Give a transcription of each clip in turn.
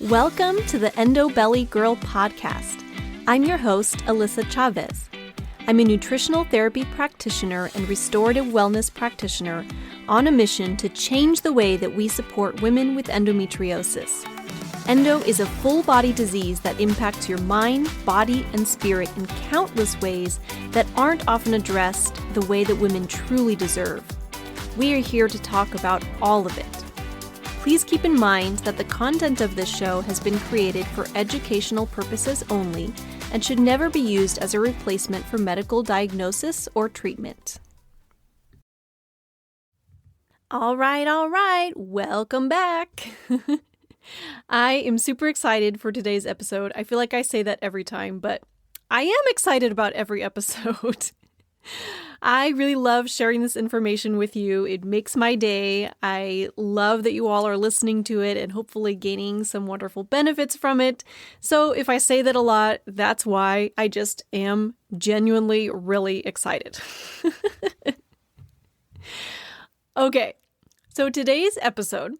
Welcome to the Endo Belly Girl podcast. I'm your host, Alyssa Chavez. I'm a nutritional therapy practitioner and restorative wellness practitioner on a mission to change the way that we support women with endometriosis. Endo is a full-body disease that impacts your mind, body, and spirit in countless ways that aren't often addressed the way that women truly deserve. We are here to talk about all of it. Please keep in mind that the content of this show has been created for educational purposes only and should never be used as a replacement for medical diagnosis or treatment. All right, welcome back. I am super excited for today's episode. I feel like I say that every time, but I am excited about every episode. I really love sharing this information with you. It makes my day. I love that you all are listening to it and hopefully gaining some wonderful benefits from it. So if I say that a lot, that's why. I just am genuinely really excited. Okay, so today's episode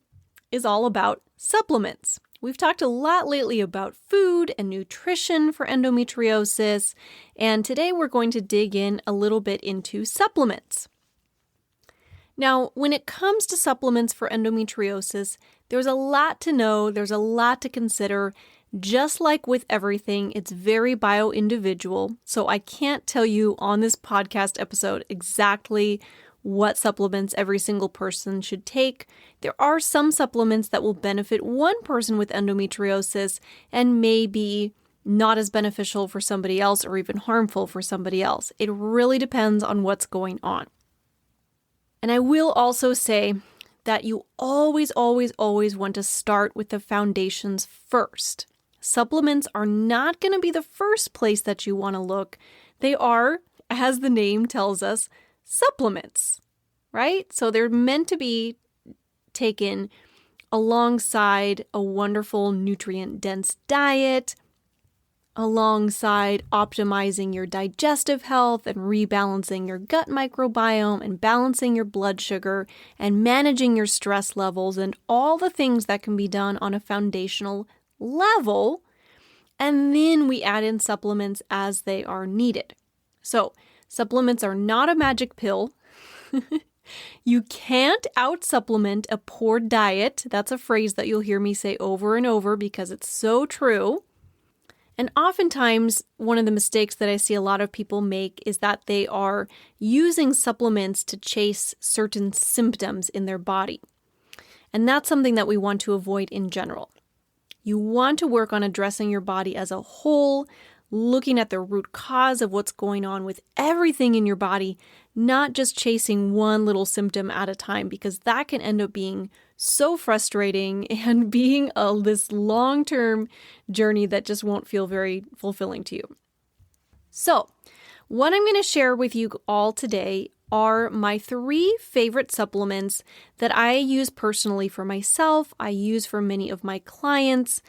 is all about supplements. We've talked a lot lately about food and nutrition for endometriosis, and today we're going to dig in a little bit into supplements. Now, when it comes to supplements for endometriosis, there's a lot to know, there's a lot to consider. Just like with everything, it's very bio-individual, so I can't tell you on this podcast episode exactly what supplements every single person should take. There are some supplements that will benefit one person with endometriosis and may be not as beneficial for somebody else or even harmful for somebody else. It really depends on what's going on. And I will also say that you always want to start with the foundations first. Supplements are not going to be the first place that you want to look. They are, as the name tells us, supplements, right? So they're meant to be taken alongside a wonderful nutrient-dense diet, alongside optimizing your digestive health and rebalancing your gut microbiome and balancing your blood sugar and managing your stress levels and all the things that can be done on a foundational level. And then we add in supplements as they are needed. So supplements are not a magic pill. You can't out-supplement a poor diet. That's a phrase that you'll hear me say over and over because it's so true. And oftentimes, one of the mistakes that I see a lot of people make is that they are using supplements to chase certain symptoms in their body. And that's something that we want to avoid in general. You want to work on addressing your body as a whole, looking at the root cause of what's going on with everything in your body, not just chasing one little symptom at a time, because that can end up being so frustrating and being this long-term journey that just won't feel very fulfilling to you. So, what I'm going to share with you all today are my 3 favorite supplements that I use personally for myself, I use for many of my clients,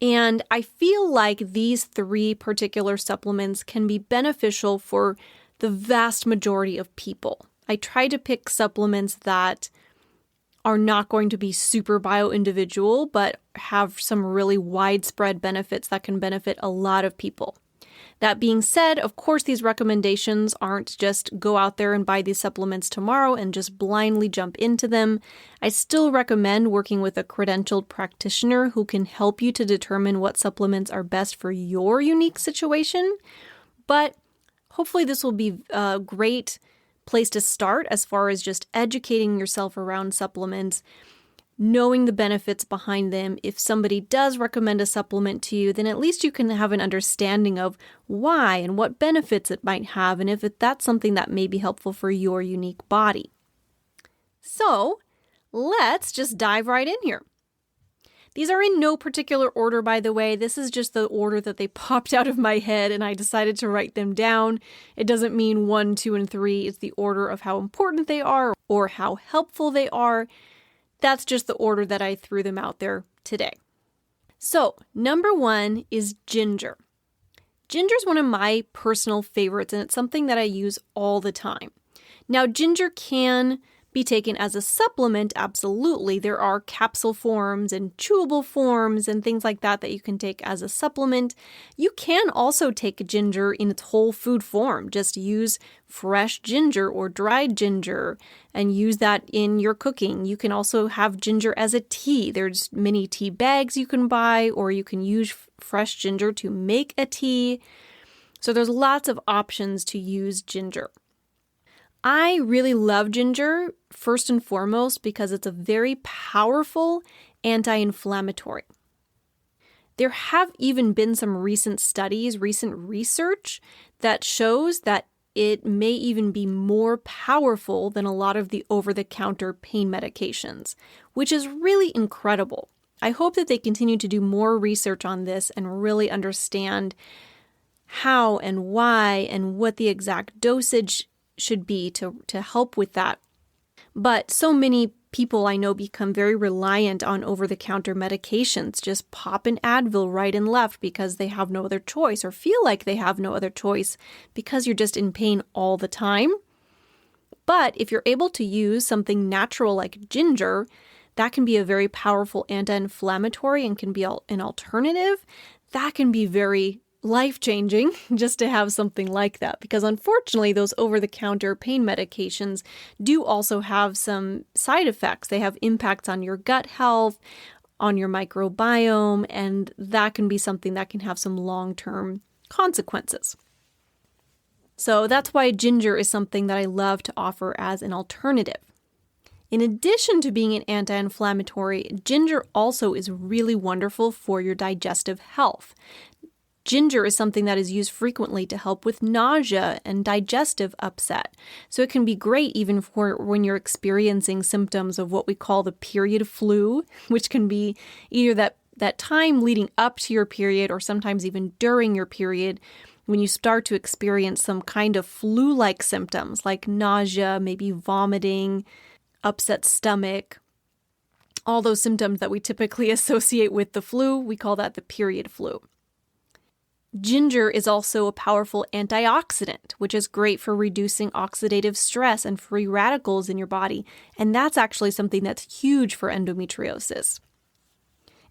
and I feel like these 3 particular supplements can be beneficial for the vast majority of people. I try to pick supplements that are not going to be super bio-individual, but have some really widespread benefits that can benefit a lot of people. That being said, of course, these recommendations aren't just go out there and buy these supplements tomorrow and just blindly jump into them. I still recommend working with a credentialed practitioner who can help you to determine what supplements are best for your unique situation. But hopefully this will be a great place to start as far as just educating yourself around supplements, knowing the benefits behind them. If somebody does recommend a supplement to you, then at least you can have an understanding of why and what benefits it might have, and if that's something that may be helpful for your unique body. So, let's just dive right in here. These are in no particular order, by the way. This is just the order that they popped out of my head and I decided to write them down. It doesn't mean 1, 2, and 3. It's the order of how important they are or how helpful they are. That's just the order that I threw them out there today. So, number 1 is ginger. Ginger is one of my personal favorites, and it's something that I use all the time. Now, ginger can be taken as a supplement, absolutely. There are capsule forms and chewable forms and things like that that you can take as a supplement. You can also take ginger in its whole food form. Just use fresh ginger or dried ginger and use that in your cooking. You can also have ginger as a tea. There's many tea bags you can buy, or you can use fresh ginger to make a tea. So there's lots of options to use ginger. I really love ginger, first and foremost, because it's a very powerful anti-inflammatory. There have even been some recent studies, recent research that shows that it may even be more powerful than a lot of the over-the-counter pain medications, which is really incredible. I hope that they continue to do more research on this and really understand how and why and what the exact dosage should be to help with that. But so many people I know become very reliant on over-the-counter medications, just pop an Advil right and left because they have no other choice or feel like they have no other choice because you're just in pain all the time. But if you're able to use something natural like ginger, that can be a very powerful anti-inflammatory and can be an alternative. That can be very life-changing just to have something like that, because unfortunately those over-the-counter pain medications do also have some side effects. They have impacts on your gut health, on your microbiome, and that can be something that can have some long-term consequences. So that's why ginger is something that I love to offer as an alternative. In addition to being an anti-inflammatory, ginger also is really wonderful for your digestive health. Ginger is something that is used frequently to help with nausea and digestive upset. So it can be great even for when you're experiencing symptoms of what we call the period flu, which can be either that time leading up to your period or sometimes even during your period when you start to experience some kind of flu-like symptoms like nausea, maybe vomiting, upset stomach, all those symptoms that we typically associate with the flu. We call that the period flu. Ginger is also a powerful antioxidant, which is great for reducing oxidative stress and free radicals in your body, and that's actually something that's huge for endometriosis.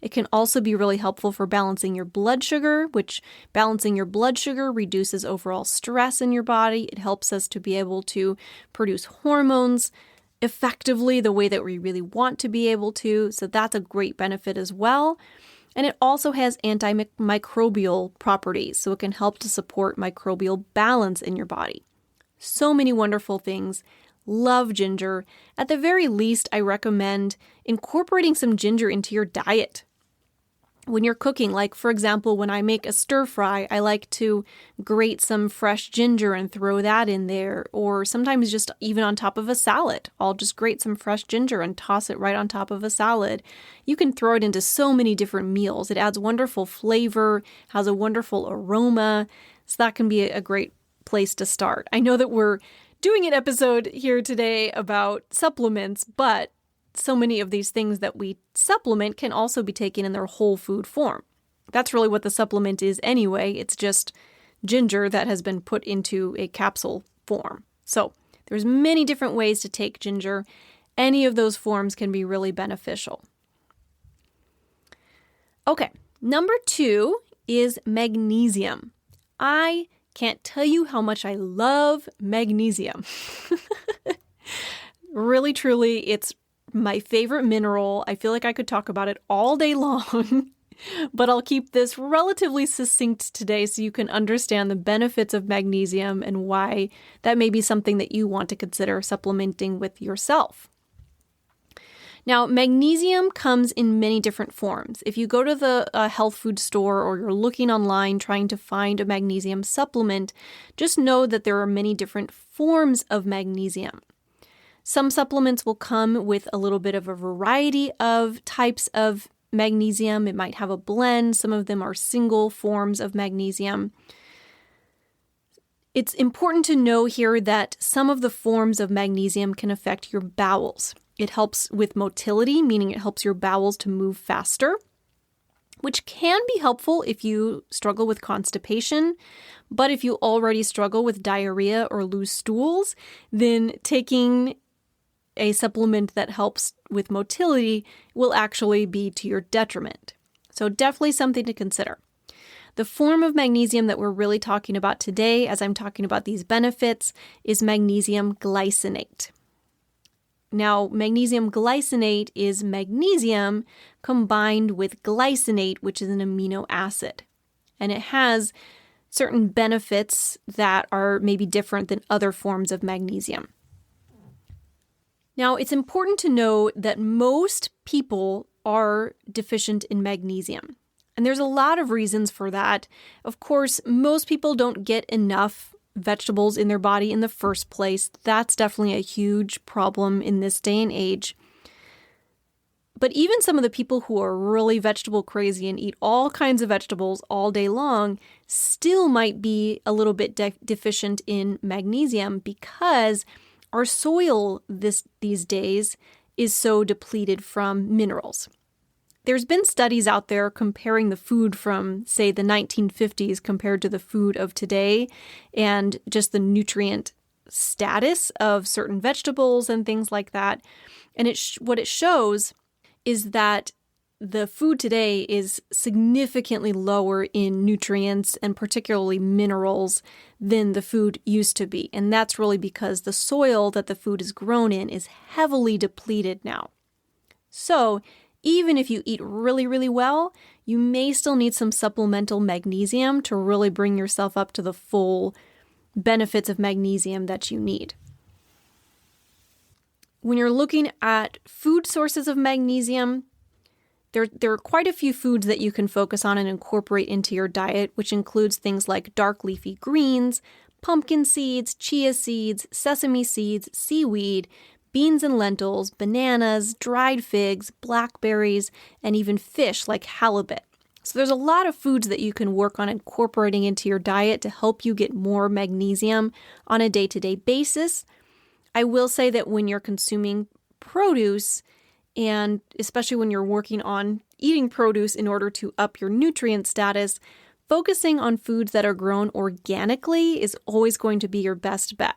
It can also be really helpful for balancing your blood sugar, which balancing your blood sugar reduces overall stress in your body. It helps us to be able to produce hormones effectively the way that we really want to be able to, so that's a great benefit as well. And it also has antimicrobial properties, so it can help to support microbial balance in your body. So many wonderful things. Love ginger. At the very least, I recommend incorporating some ginger into your diet. When you're cooking, like for example, when I make a stir fry, I like to grate some fresh ginger and throw that in there, or sometimes just even on top of a salad. I'll just grate some fresh ginger and toss it right on top of a salad. You can throw it into so many different meals. It adds wonderful flavor, has a wonderful aroma, so that can be a great place to start. I know that we're doing an episode here today about supplements, but so many of these things that we supplement can also be taken in their whole food form. That's really what the supplement is anyway. It's just ginger that has been put into a capsule form. So there's many different ways to take ginger. Any of those forms can be really beneficial. Okay, number 2 is magnesium. I can't tell you how much I love magnesium. Really, truly, it's my favorite mineral. I feel like I could talk about it all day long, but I'll keep this relatively succinct today so you can understand the benefits of magnesium and why that may be something that you want to consider supplementing with yourself. Now, magnesium comes in many different forms. If you go to the health food store or you're looking online trying to find a magnesium supplement, just know that there are many different forms of magnesium. Some supplements will come with a little bit of a variety of types of magnesium. It might have a blend. Some of them are single forms of magnesium. It's important to know here that some of the forms of magnesium can affect your bowels. It helps with motility, meaning it helps your bowels to move faster, which can be helpful if you struggle with constipation. But if you already struggle with diarrhea or loose stools, then taking a supplement that helps with motility will actually be to your detriment. So definitely something to consider. The form of magnesium that we're really talking about today, as I'm talking about these benefits, is magnesium glycinate. Now, magnesium glycinate is magnesium combined with glycinate, which is an amino acid. And it has certain benefits that are maybe different than other forms of magnesium. Now, it's important to know that most people are deficient in magnesium. And there's a lot of reasons for that. Of course, most people don't get enough vegetables in their body in the first place. That's definitely a huge problem in this day and age. But even some of the people who are really vegetable crazy and eat all kinds of vegetables all day long still might be a little bit deficient in magnesium because our soil these days is so depleted from minerals. There's been studies out there comparing the food from, say, the 1950s compared to the food of today and just the nutrient status of certain vegetables and things like that. And what it shows is that the food today is significantly lower in nutrients and particularly minerals than the food used to be. And that's really because the soil that the food is grown in is heavily depleted now. So even if you eat really, really well, you may still need some supplemental magnesium to really bring yourself up to the full benefits of magnesium that you need. When you're looking at food sources of magnesium, there are quite a few foods that you can focus on and incorporate into your diet, which includes things like dark leafy greens, pumpkin seeds, chia seeds, sesame seeds, seaweed, beans and lentils, bananas, dried figs, blackberries, and even fish like halibut. So there's a lot of foods that you can work on incorporating into your diet to help you get more magnesium on a day-to-day basis. I will say that when you're consuming produce, and especially when you're working on eating produce in order to up your nutrient status, focusing on foods that are grown organically is always going to be your best bet.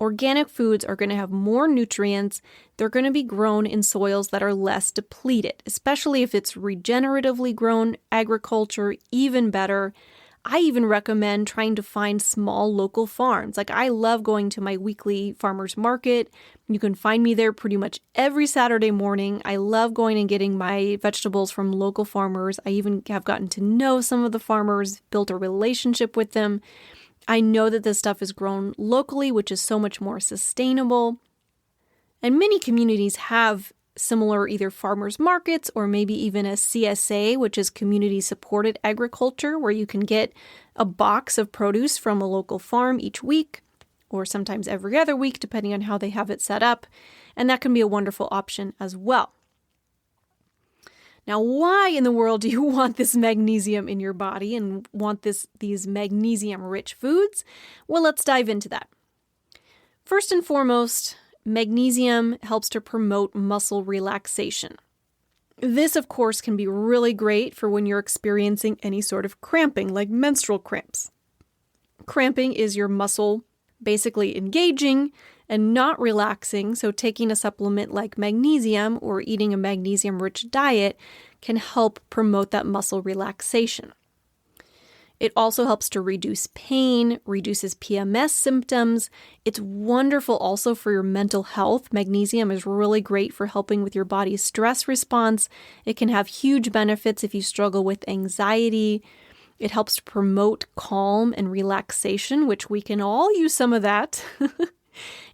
Organic foods are going to have more nutrients. They're going to be grown in soils that are less depleted, especially if it's regeneratively grown agriculture, even better. I even recommend trying to find small local farms. Like I love going to my weekly farmers market. You can find me there pretty much every Saturday morning. I love going and getting my vegetables from local farmers. I even have gotten to know some of the farmers, built a relationship with them. I know that this stuff is grown locally, which is so much more sustainable. And many communities have similar either farmers markets or maybe even a CSA, which is community supported agriculture, where you can get a box of produce from a local farm each week, or sometimes every other week, depending on how they have it set up. And that can be a wonderful option as well. Now, why in the world do you want this magnesium in your body and want these magnesium-rich foods? Well, let's dive into that. First and foremost, magnesium helps to promote muscle relaxation. This, of course, can be really great for when you're experiencing any sort of cramping, like menstrual cramps. Cramping is your muscle basically engaging and not relaxing, so taking a supplement like magnesium or eating a magnesium-rich diet can help promote that muscle relaxation. It also helps to reduce pain, reduces PMS symptoms. It's wonderful also for your mental health. Magnesium is really great for helping with your body's stress response. It can have huge benefits if you struggle with anxiety. It helps to promote calm and relaxation, which we can all use some of that.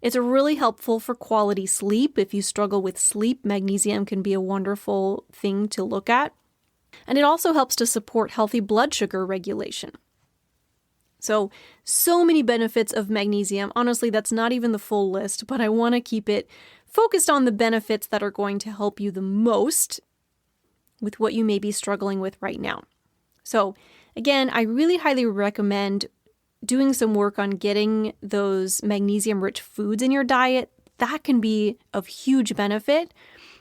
It's really helpful for quality sleep. If you struggle with sleep, magnesium can be a wonderful thing to look at. And it also helps to support healthy blood sugar regulation. So many benefits of magnesium. Honestly, that's not even the full list, but I want to keep it focused on the benefits that are going to help you the most with what you may be struggling with right now. So again, I really highly recommend doing some work on getting those magnesium-rich foods in your diet. That can be of huge benefit.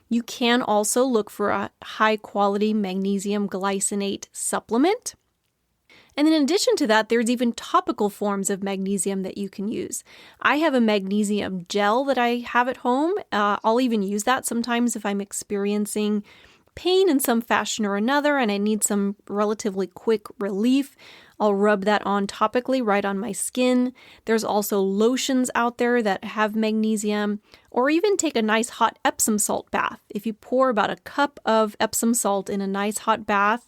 You can also look for a high-quality magnesium glycinate supplement. And then in addition to that, there's even topical forms of magnesium that you can use. I have a magnesium gel that I have at home. I'll even use that sometimes if I'm experiencing pain in some fashion or another and I need some relatively quick relief. I'll rub that on topically right on my skin. There's also lotions out there that have magnesium, or even take a nice hot Epsom salt bath. If you pour about a cup of Epsom salt in a nice hot bath,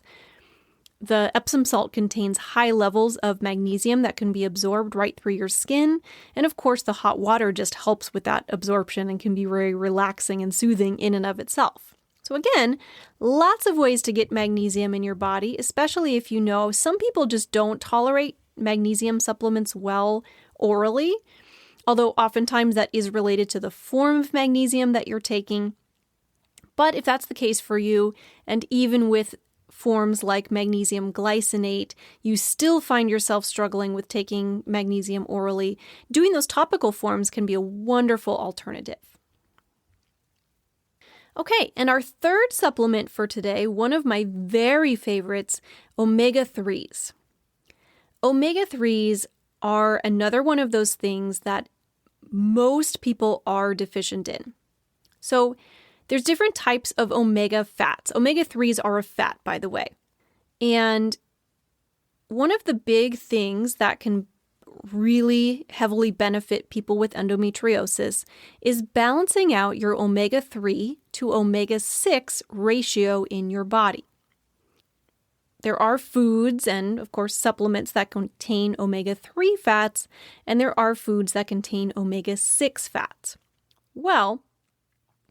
the Epsom salt contains high levels of magnesium that can be absorbed right through your skin. And of course, the hot water just helps with that absorption and can be very relaxing and soothing in and of itself. So again, lots of ways to get magnesium in your body, especially if you know some people just don't tolerate magnesium supplements well orally, although oftentimes that is related to the form of magnesium that you're taking. But if that's the case for you, and even with forms like magnesium glycinate, you still find yourself struggling with taking magnesium orally, doing those topical forms can be a wonderful alternative. Okay, and our third supplement for today, one of my very favorites, omega-3s. Omega-3s are another one of those things that most people are deficient in. So there's different types of omega fats. Omega-3s are a fat, by the way. And one of the big things that can really heavily benefit people with endometriosis is balancing out your omega-3 to omega-6 ratio in your body. There are foods and, of course, supplements that contain omega-3 fats, and there are foods that contain omega-6 fats. Well,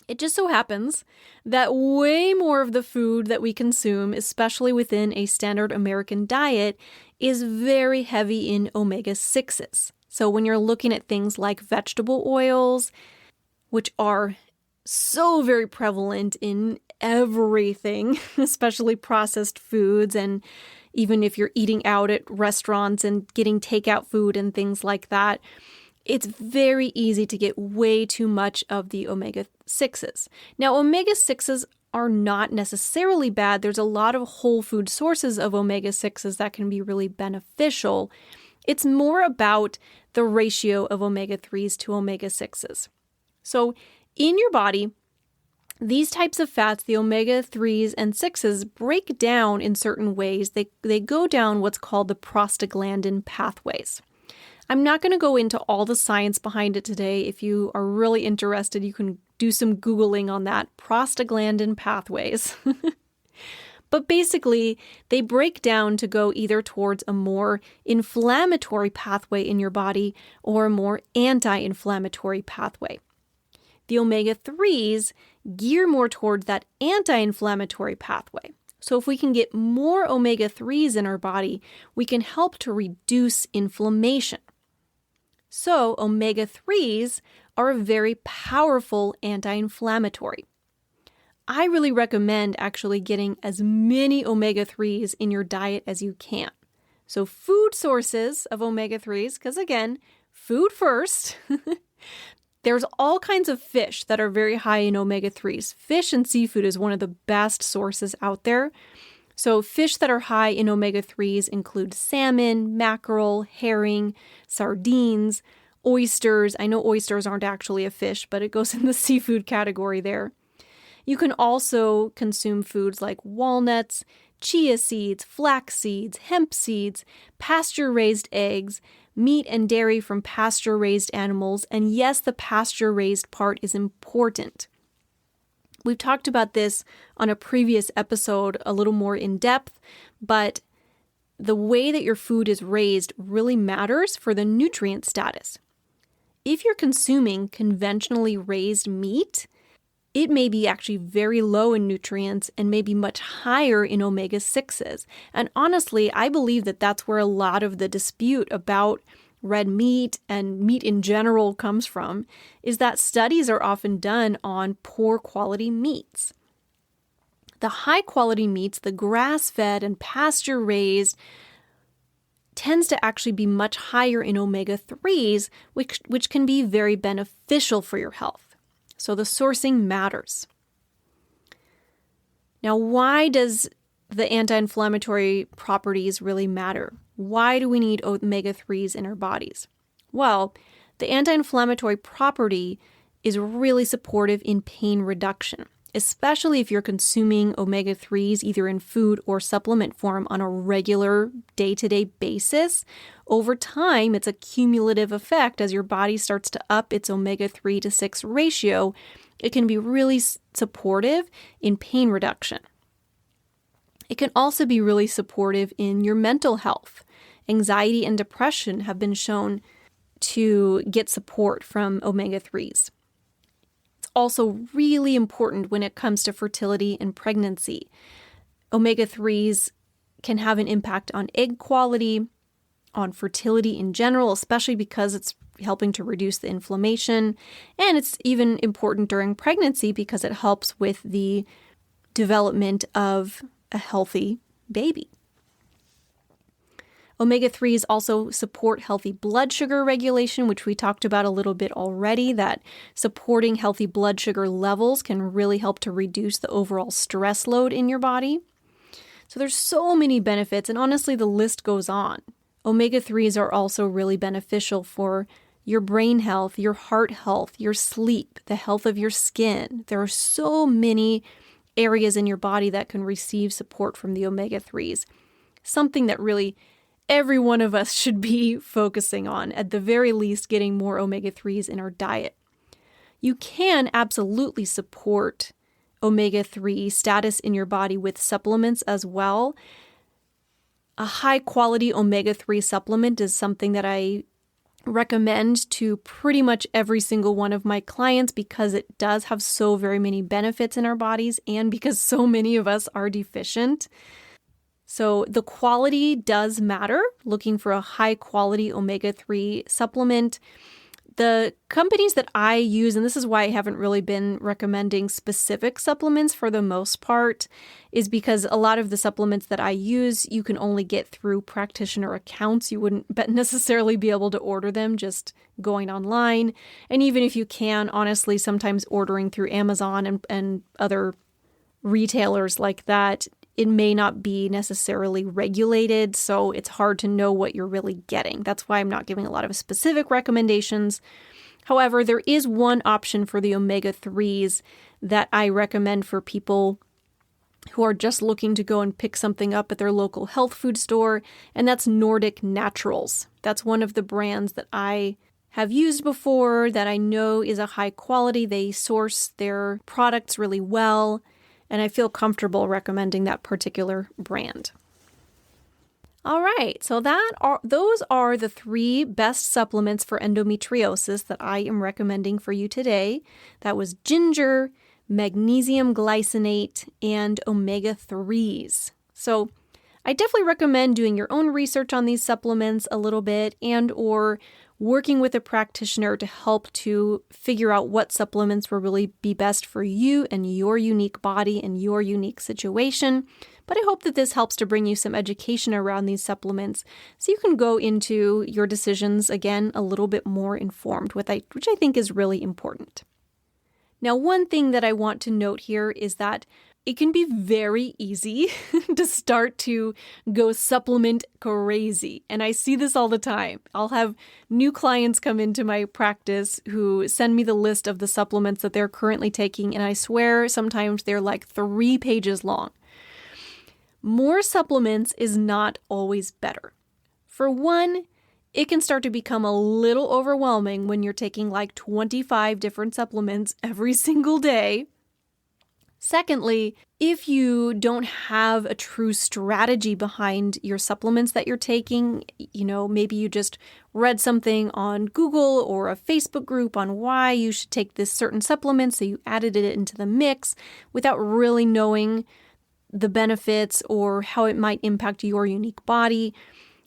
it just so happens that way more of the food that we consume, especially within a standard American diet, is very heavy in omega-6s. So when you're looking at things like vegetable oils, which are so very prevalent in everything, especially processed foods, and even if you're eating out at restaurants and getting takeout food and things like that, it's very easy to get way too much of the omega-6s. Now, omega-6s are not necessarily bad. There's a lot of whole food sources of omega-6s that can be really beneficial. It's more about the ratio of omega-3s to omega-6s. So in your body, these types of fats, the omega-3s and 6s, break down in certain ways. They go down what's called the prostaglandin pathways. I'm not going to go into all the science behind it today. If you are really interested, you can do some Googling on that, prostaglandin pathways. But basically, they break down to go either towards a more inflammatory pathway in your body or a more anti-inflammatory pathway. The omega-3s gear more towards that anti-inflammatory pathway. So if we can get more omega-3s in our body, we can help to reduce inflammation. So omega-3s are a very powerful anti-inflammatory. I really recommend actually getting as many omega-3s in your diet as you can. So food sources of omega-3s, because again, food first. There's all kinds of fish that are very high in omega-3s. Fish and seafood is one of the best sources out there. So fish that are high in omega-3s include salmon, mackerel, herring, sardines, oysters. I know oysters aren't actually a fish, but it goes in the seafood category there. You can also consume foods like walnuts, chia seeds, flax seeds, hemp seeds, pasture-raised eggs, meat and dairy from pasture-raised animals. And yes, the pasture-raised part is important. We've talked about this on a previous episode a little more in depth, but the way that your food is raised really matters for the nutrient status. If you're consuming conventionally raised meat, it may be actually very low in nutrients and maybe much higher in omega-6s. And honestly, I believe that that's where a lot of the dispute about red meat and meat in general comes from, is that studies are often done on poor quality meats. The high quality meats, the grass-fed and pasture-raised, tends to actually be much higher in omega-3s, which can be very beneficial for your health. So the sourcing matters. Now, why does the anti-inflammatory properties really matter. Why do we need omega-3s in our bodies? Well, the anti-inflammatory property is really supportive in pain reduction, especially if you're consuming omega-3s either in food or supplement form on a regular day-to-day basis. Over time, it's a cumulative effect as your body starts to up its omega-3 to 6 ratio. It can be really supportive in pain reduction. It can also be really supportive in your mental health. Anxiety and depression have been shown to get support from omega-3s. It's also really important when it comes to fertility and pregnancy. Omega-3s can have an impact on egg quality, on fertility in general, especially because it's helping to reduce the inflammation. And it's even important during pregnancy because it helps with the development of a healthy baby. Omega-3s also support healthy blood sugar regulation, which we talked about a little bit already, that supporting healthy blood sugar levels can really help to reduce the overall stress load in your body. So there's so many benefits, and honestly, the list goes on. Omega-3s are also really beneficial for your brain health, your heart health, your sleep, the health of your skin. There are so many areas in your body that can receive support from the omega-3s. Something that really every one of us should be focusing on, at the very least getting more omega-3s in our diet. You can absolutely support omega-3 status in your body with supplements as well. A high-quality omega-3 supplement is something that I recommend to pretty much every single one of my clients because it does have so very many benefits in our bodies and because so many of us are deficient. So the quality does matter, looking for a high-quality omega-3 supplement. The companies that I use, and this is why I haven't really been recommending specific supplements for the most part, is because a lot of the supplements that I use, you can only get through practitioner accounts. You wouldn't necessarily be able to order them just going online. And even if you can, honestly, sometimes ordering through Amazon and other retailers like that, it may not be necessarily regulated, so it's hard to know what you're really getting. That's why I'm not giving a lot of specific recommendations. However, there is one option for the omega-3s that I recommend for people who are just looking to go and pick something up at their local health food store, and that's Nordic Naturals. That's one of the brands that I have used before that I know is a high quality. They source their products really well, and I feel comfortable recommending that particular brand. All right, so those are the 3 best supplements for endometriosis that I am recommending for you today. That was ginger, magnesium glycinate, and omega-3s. So I definitely recommend doing your own research on these supplements a little bit and or working with a practitioner to help to figure out what supplements will really be best for you and your unique body and your unique situation. But I hope that this helps to bring you some education around these supplements so you can go into your decisions, again, a little bit more informed, which I think is really important. Now, one thing that I want to note here is that it can be very easy to start to go supplement crazy. And I see this all the time. I'll have new clients come into my practice who send me the list of the supplements that they're currently taking. And I swear sometimes they're like 3 pages long. More supplements is not always better. For one, it can start to become a little overwhelming when you're taking like 25 different supplements every single day. Secondly, if you don't have a true strategy behind your supplements that you're taking, maybe you just read something on Google or a Facebook group on why you should take this certain supplement, so you added it into the mix without really knowing the benefits or how it might impact your unique body,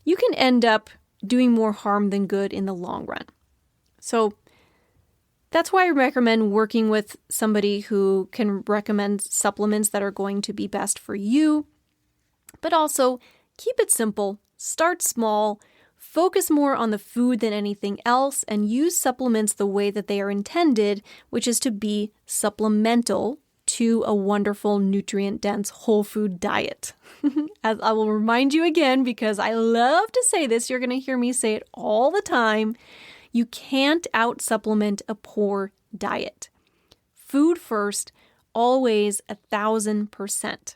you can end up doing more harm than good in the long run. So that's why I recommend working with somebody who can recommend supplements that are going to be best for you. But also, keep it simple, start small, focus more on the food than anything else, and use supplements the way that they are intended, which is to be supplemental to a wonderful, nutrient-dense, whole food diet. As I will remind you again, because I love to say this, you're going to hear me say it all the time, you can't out-supplement a poor diet. Food first, always 1,000%.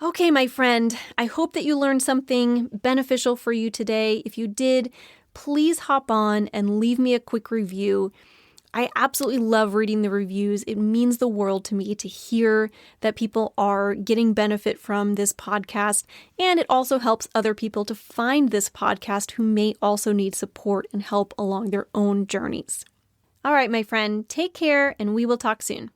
Okay, my friend, I hope that you learned something beneficial for you today. If you did, please hop on and leave me a quick review. I absolutely love reading the reviews. It means the world to me to hear that people are getting benefit from this podcast, and it also helps other people to find this podcast who may also need support and help along their own journeys. All right, my friend, take care, and we will talk soon.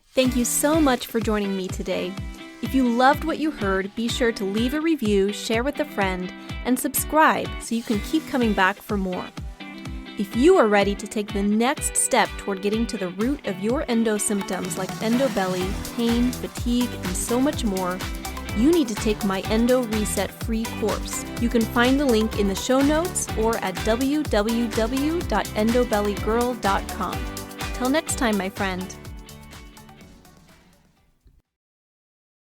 Thank you so much for joining me today. If you loved what you heard, be sure to leave a review, share with a friend, and subscribe so you can keep coming back for more. If you are ready to take the next step toward getting to the root of your endo symptoms like endobelly, pain, fatigue, and so much more, you need to take my Endo Reset free course. You can find the link in the show notes or at www.endobellygirl.com. Till next time, my friend.